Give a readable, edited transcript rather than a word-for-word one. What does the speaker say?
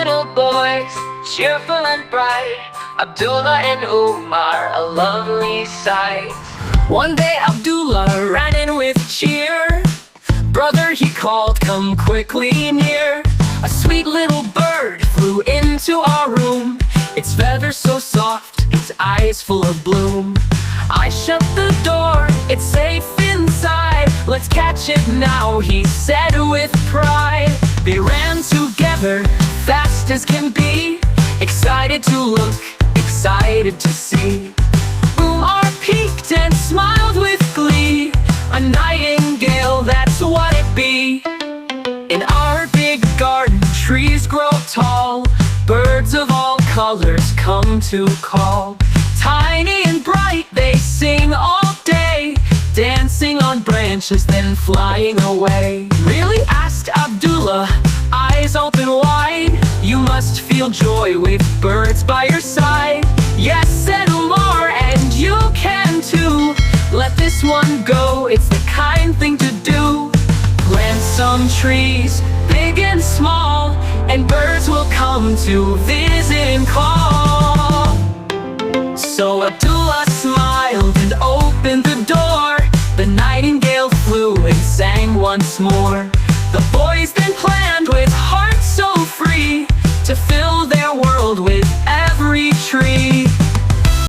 little boys, cheerful and bright, Abdullah and Umar, a lovely sight. One day Abdullah ran in with cheer. Brother, he called, come quickly near. A sweet little bird flew into our room, its feathers so soft, its eyes full of bloom. I shut the door, it's safe inside. Let's catch it now, he said with pride. They ran together, fast as can be, excited to look, excited to see. Umar peeked and smiled with glee. A nightingale, that's what it be. In our big garden, trees grow tall, birds of all colors come to call. Tiny and bright, they sing all day, dancing on branches, then flying away. Really? Asked Abdullah, eyes open wide. You must feel joy with birds by your side. Yes, said Umar, and you can too. Let this one go, it's the kind thing to do. Plant some trees, big and small, and birds will come to visit and call. So Abdullah smiled and opened the door. The nightingale flew and sang once more. The boys then planned with hearts so free to fill their world with every tree.